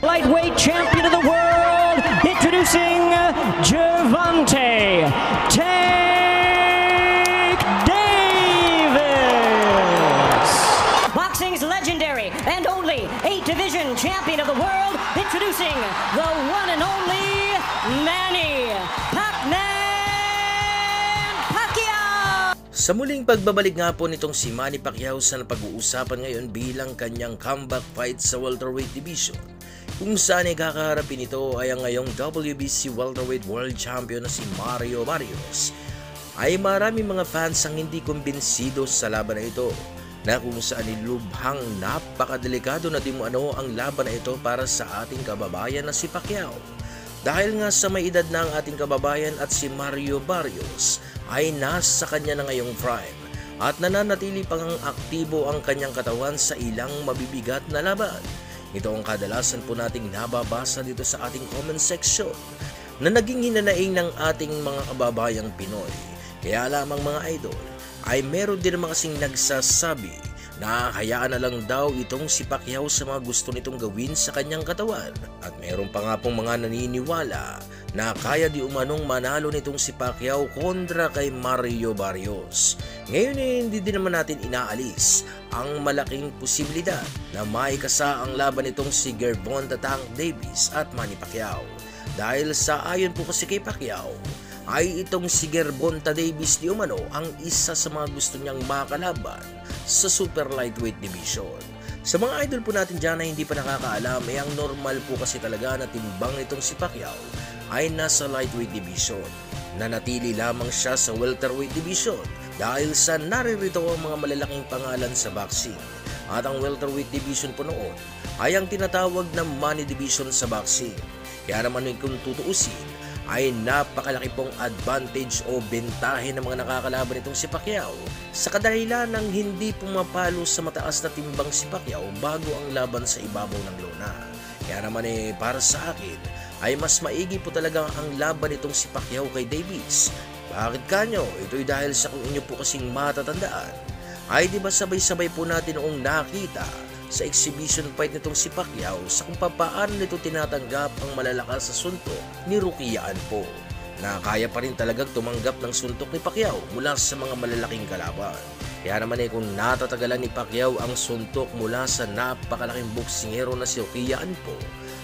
Lightweight champion of the world, introducing Gervonta Tank Davis. Boxing's legendary and only 8-division champion of the world, introducing the one and only Manny Pacman Pacquiao. Sa muling pagbabalik nga po nitong si Manny Pacquiao sa napag-uusapan ngayon bilang kanyang comeback fight sa welterweight division, kung saan ay kakaharapin ito ay ang ngayong WBC welterweight world champion na si Mario Barrios, ay maraming mga fans ang hindi kumbinsido sa laban na ito, na kung saan nilubhang napakadelikado na di mo ano ang laban na ito para sa ating kababayan na si Pacquiao. Dahil nga sa may edad na ang ating kababayan at si Mario Barrios ay nasa kanya na ngayong prime at nananatili pang aktibo ang kanyang katawan sa ilang mabibigat na laban. Ito ang kadalasan po nating nababasa dito sa ating comment section na naging hinanaing ng ating mga kababayang Pinoy. Kaya lamang mga idol ay meron din naman kasing nagsasabi na hayaan na lang daw itong si Pacquiao sa mga gusto nitong gawin sa kanyang katawan. At meron pa nga pong mga naniniwala na kaya di umanong manalo nitong si Pacquiao kontra kay Mario Barrios. Ngayon hindi din naman natin inaalis ang malaking posibilidad na maikasa ang laban nitong si Gervonta Tank Davis at Manny Pacquiao. Dahil sa ayon po kasi kay Pacquiao, ay itong si Gervonta Davis di umano ang isa sa mga gusto niyang makalaban sa super lightweight division. Sa mga idol po natin dyan na hindi pa nakakaalam, ang normal po kasi talaga na timbang nitong si Pacquiao ay nasa lightweight division. Nanatili lamang siya sa welterweight division dahil sa naririto ang mga malalaking pangalan sa boxing. At ang welterweight division po noon ay ang tinatawag na money division sa boxing. Kaya naman kung tutuusin, ay napakalaki pong advantage o bentahe ng mga nakakalaban nitong si Pacquiao sa kadahilan ng hindi pumapalo sa mataas na timbang si Pacquiao bago ang laban sa ibabaw ng lona. Kaya naman para sa akin ay mas maigi po talaga ang laban nitong si Pacquiao kay Davis. Bakit kanyo? Ito'y dahil sa kung inyo po kasing matatandaan ay di ba sabay-sabay po natin noong nakita sa exhibition fight nitong si Pacquiao sa kung paano nito tinatanggap ang malalakas sa suntok ni Rukia Anpo, na kaya pa rin talagang tumanggap ng suntok ni Pacquiao mula sa mga malalaking kalaban. Kaya naman kung natatagalan ni Pacquiao ang suntok mula sa napakalaking boksingero na si Rukia Anpo,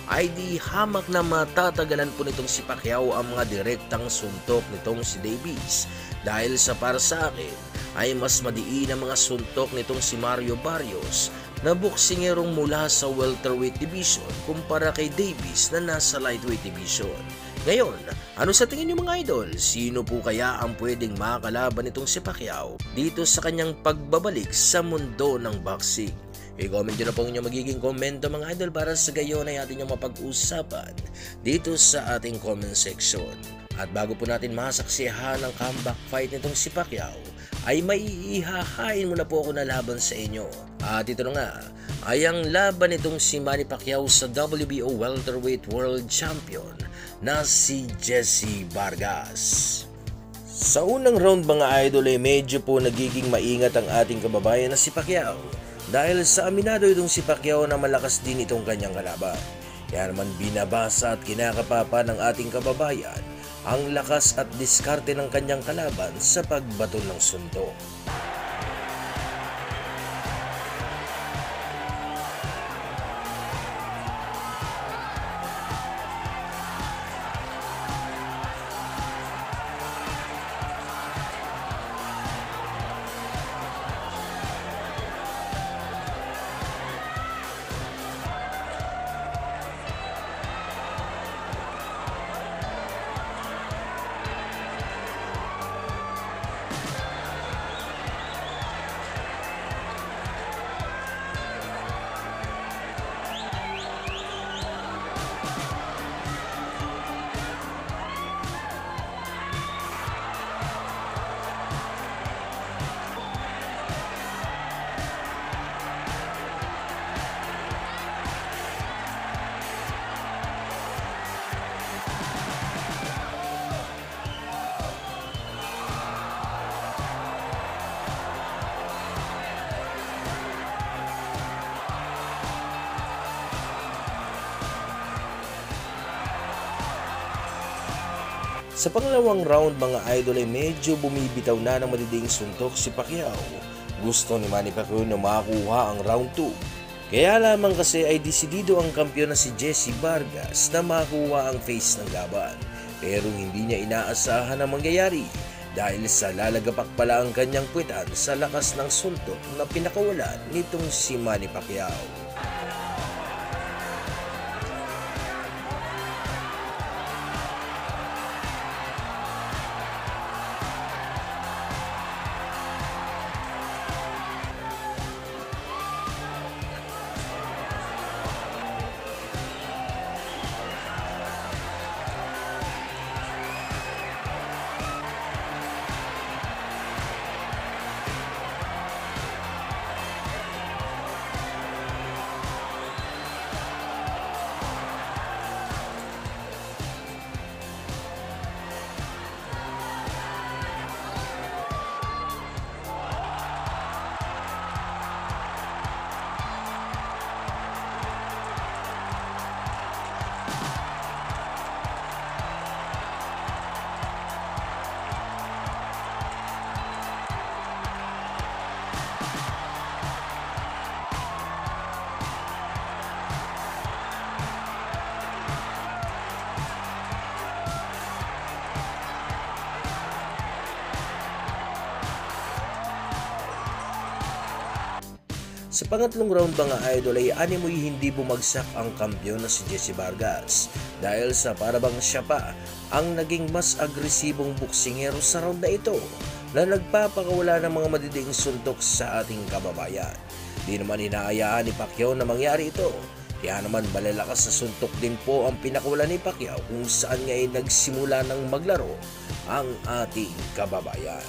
ay di hamak na matatagalan po nitong si Pacquiao ang mga direktang suntok nitong si Davis. Dahil sa para sa akin ay mas madiin ang mga suntok nitong si Mario Barrios na boksingerong mula sa welterweight division kumpara kay Davis na nasa lightweight division. Ngayon, ano sa tingin niyo mga idol? Sino po kaya ang pwedeng makakalaban nitong si Pacquiao dito sa kanyang pagbabalik sa mundo ng boxing? I-comment nyo na po inyong magiging komento mga idol para sa gayon ay atin yung mapag-usapan dito sa ating comment section. At bago po natin masaksihan ang comeback fight nitong si Pacquiao, ay may ihahain muna po ako na laban sa inyo. At ito na nga, ay ang laban nitong si Manny Pacquiao sa WBO Welterweight World Champion na si Jesse Vargas. Sa unang round mga idol ay medyo po nagiging maingat ang ating kababayan na si Pacquiao dahil sa aminado itong si Pacquiao na malakas din itong kanyang kalaban. Kaya naman binabasa at kinakapapa ng ating kababayan ang lakas at diskarte ng kanyang kalaban sa pagbato ng suntok. Sa pangalawang round mga idol ay medyo bumibitaw na ng matinding suntok si Pacquiao. Gusto ni Manny Pacquiao na makakuha ang round 2. Kaya lamang kasi ay desidido ang kampiyon na si Jessie Vargas na makakuha ang face ng laban. Pero hindi niya inaasahan na mangyayari dahil sa lalagapak pala ang kanyang puwitan sa lakas ng suntok na pinakawalan nitong si Manny Pacquiao. Sa pangatlong round mga idol ay animoy hindi bumagsak ang kampiyon na si Jessie Vargas dahil sa parabang siya pa ang naging mas agresibong boksingero sa round na ito na nagpapakawala ng mga matinding suntok sa ating kababayan. Di naman inaayaan ni Pacquiao na mangyari ito. Kaya naman malalakas na suntok din po ang pinakawala ni Pacquiao kung saan nga ay nagsimula ng maglaro ang ating kababayan.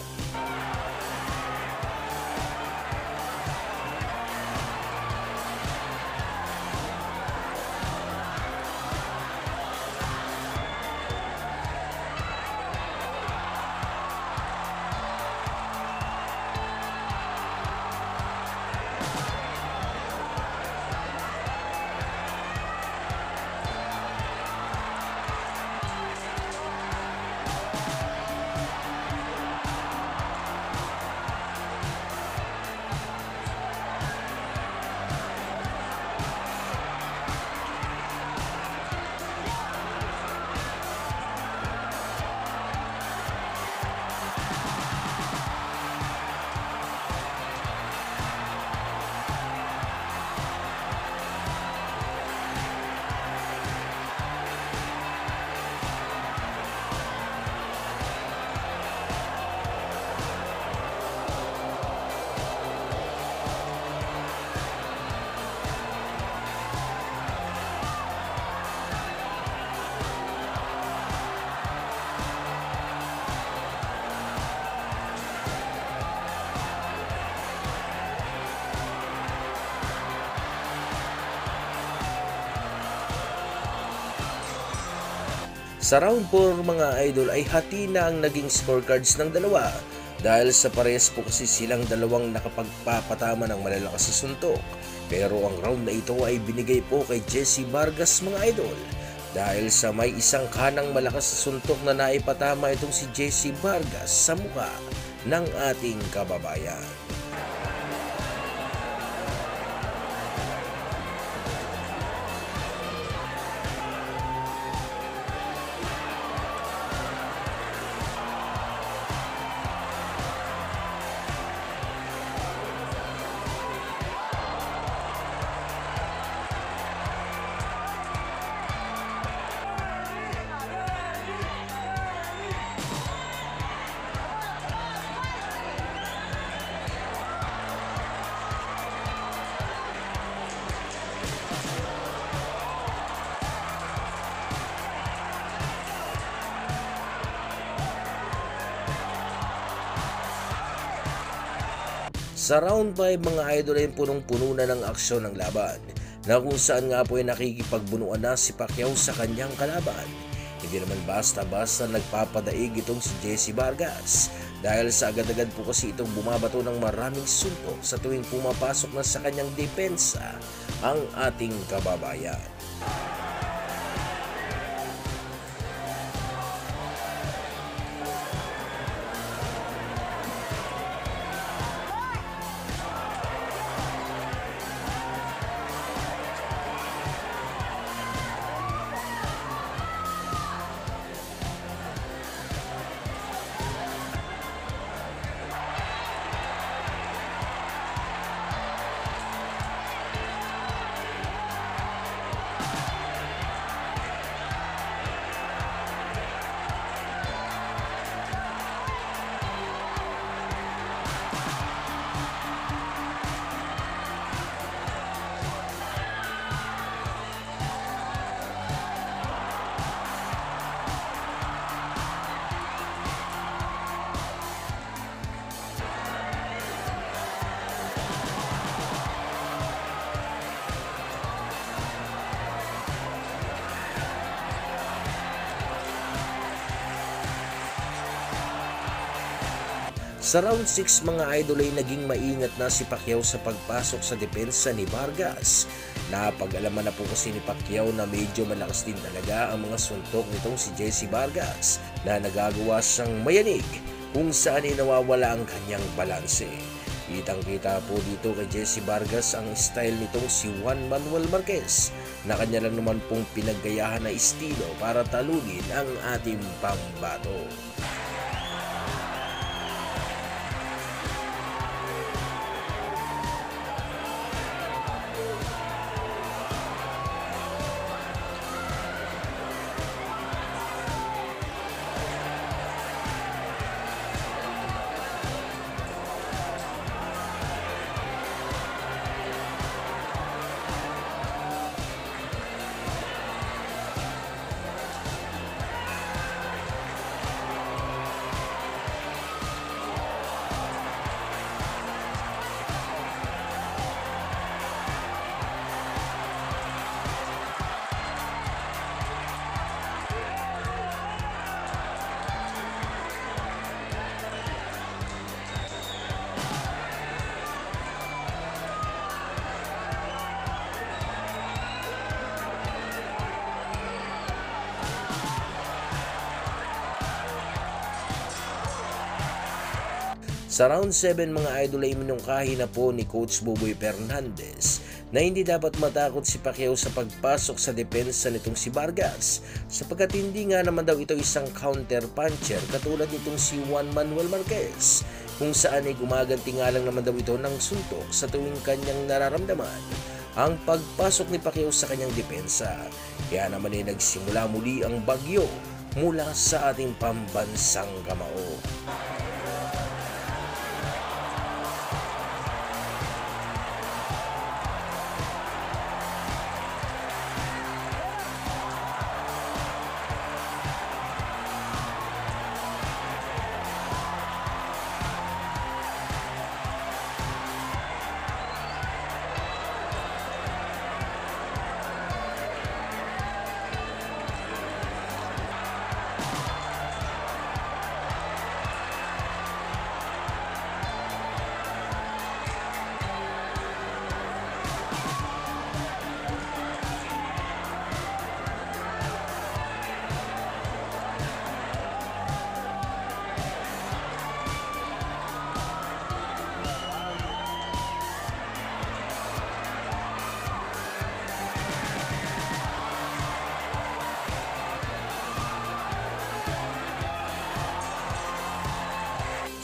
Sa round 4 mga idol ay hati na ang naging scorecards ng dalawa dahil sa parehas po kasi silang dalawang nakapagpapatama ng malalakas na suntok. Pero ang round na ito ay binigay po kay Jessie Vargas mga idol dahil sa may isang kanang malakas na suntok na naipatama itong si Jessie Vargas sa mukha ng ating kababayan. Sa round 5 mga idol ay punong-puno na ng aksyon ng laban na kung saan nga po ay nakikipagbunuan na si Pacquiao sa kanyang kalaban. Hindi naman basta-basta nagpapadaig itong si Jessie Vargas dahil sa agad-agad po kasi itong bumabato ng maraming suntok sa tuwing pumapasok na sa kanyang depensa ang ating kababayan. Sa round 6 mga idol ay naging maingat na si Pacquiao sa pagpasok sa depensa ni Vargas. Napag-alaman na po kasi ni Pacquiao na medyo malakas din talaga ang mga suntok nitong si Jesse Vargas na nagagawa siyang mayanig kung saan ay nawawala ang kanyang balanse. Kitang-kita po dito kay Jesse Vargas ang style nitong si Juan Manuel Marquez na kanya lang naman pong pinaggayahan na estilo para talunin ang ating pambato. Sa round 7 mga idol ay minungkahi na po ni Coach Boboy Fernandez na hindi dapat matakot si Pacquiao sa pagpasok sa depensa nitong si Vargas sapagkat hindi nga naman daw ito isang counter puncher katulad nitong si Juan Manuel Marquez kung saan ay gumaganti nga lang naman daw ito ng suntok sa tuwing kanyang nararamdaman ang pagpasok ni Pacquiao sa kanyang depensa. Kaya naman ay nagsimula muli ang bagyo mula sa ating pambansang kamao.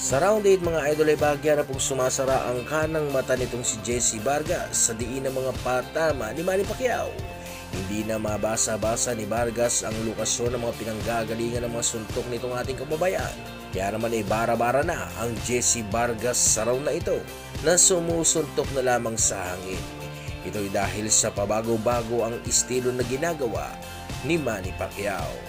Sa round 8 mga idol ay bahagya na pong sumasara ang kanang mata nitong si Jesse Vargas sa diin ng mga patama ni Manny Pacquiao. Hindi na mabasa-basa ni Vargas ang lokasyon ng mga pinanggagalingan ng mga suntok nitong ating kababayan. Kaya naman ay bara-bara na ang Jesse Vargas sa round na ito na sumusuntok na lamang sa hangin. Ito'y dahil sa pabago-bago ang estilo na ginagawa ni Manny Pacquiao.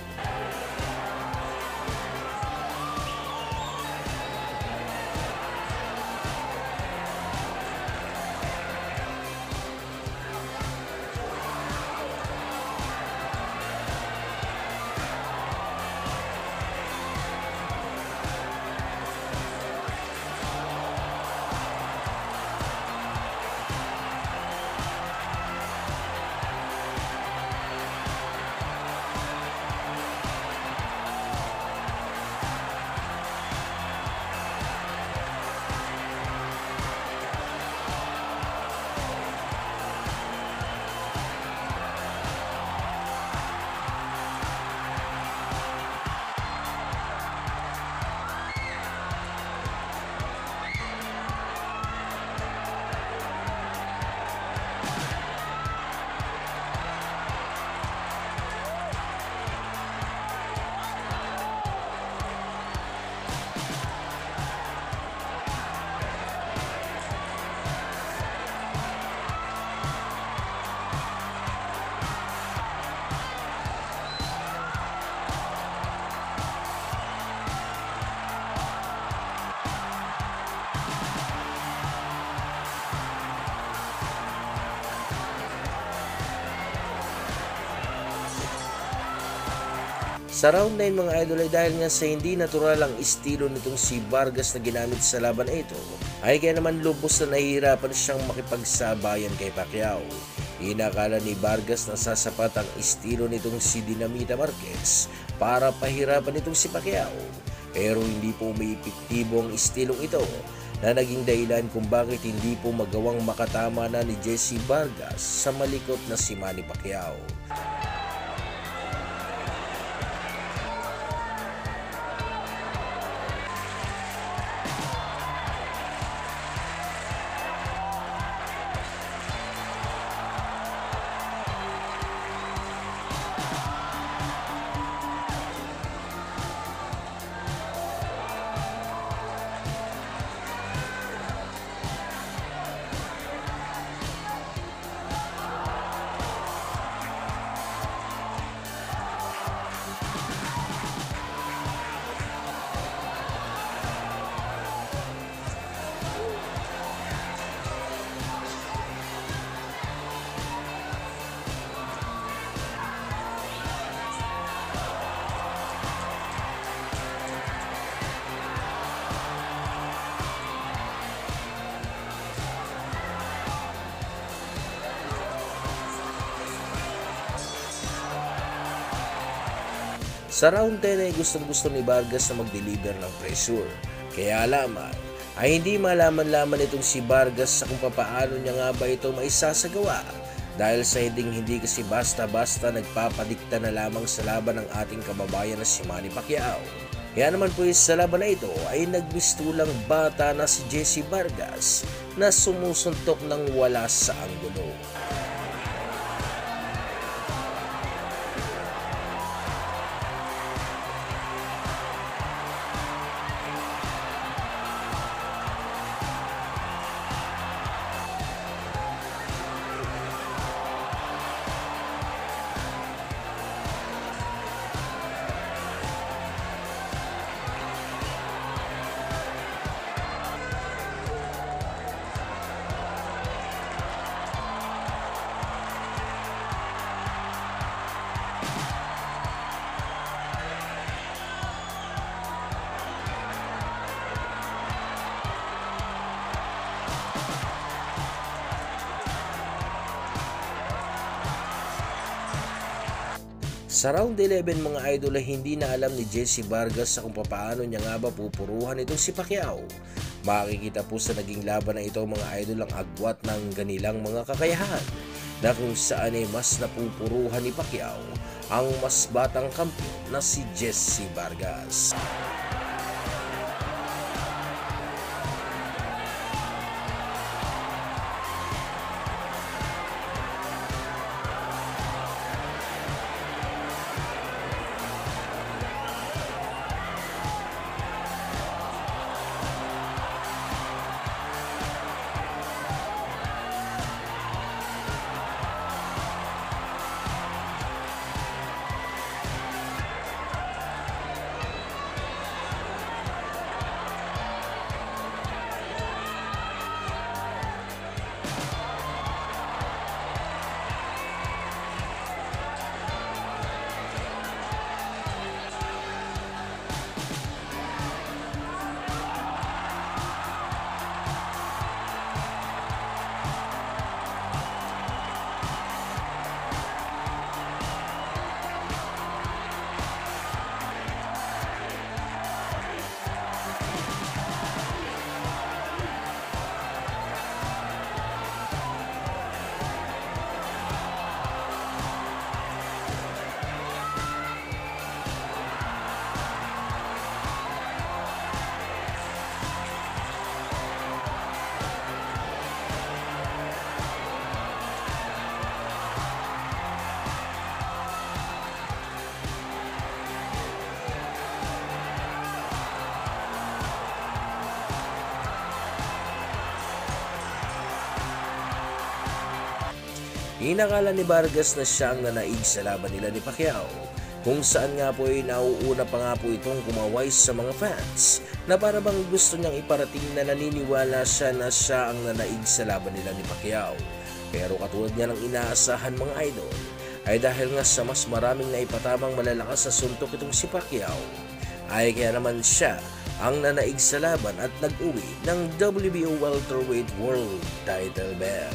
Sa round 9 mga idol ay dahil nga sa hindi natural ang estilo nitong si Vargas na ginamit sa laban na ito, ay kaya naman lubos na nahihirapan siyang makipagsabayan kay Pacquiao. Inakala ni Vargas na sasapat ang estilo nitong si Dinamita Marquez para pahirapan itong si Pacquiao. Pero hindi po may epektibo ang estilong ito na naging dahilan kung bakit hindi po magawang makatama na ni Jesse Vargas sa malikot na si Manny Pacquiao. Sa round 10 ay gustong-gusto ni Vargas na mag-deliver ng pressure. Kaya lamang ay hindi malaman-laman itong si Vargas sa kung paano niya nga ba ito maisasagawa. Dahil sa hindi kasi basta-basta nagpapadikta na lamang sa laban ng ating kababayan na si Manny Pacquiao. Kaya naman po sa laban na ito ay nagbistulang bata na si Jesse Vargas na sumusuntok ng wala sa anggulo. Sa round 11 mga idol ay hindi na alam ni Jesse Vargas sa kung paano niya nga ba pupuruhan itong si Pacquiao. Makikita po sa naging laban na ito mga idol ang agwat ng ganilang mga kakayahan na kung saan ay mas napupuruhan ni Pacquiao ang mas batang kampiyon na si Jesse Vargas. Inakala ni Vargas na siya ang nanaig sa laban nila ni Pacquiao, kung saan nga po ay nauuna pa nga po itong kumaway sa mga fans na para bang gusto niyang iparating na naniniwala siya na siya ang nanaig sa laban nila ni Pacquiao. Pero katulad niya ng inaasahan mga idol, ay dahil nga sa mas maraming naipatamang malalakas sa suntok itong si Pacquiao, ay kaya naman siya ang nanaig sa laban at nag-uwi ng WBO Welterweight World Title belt.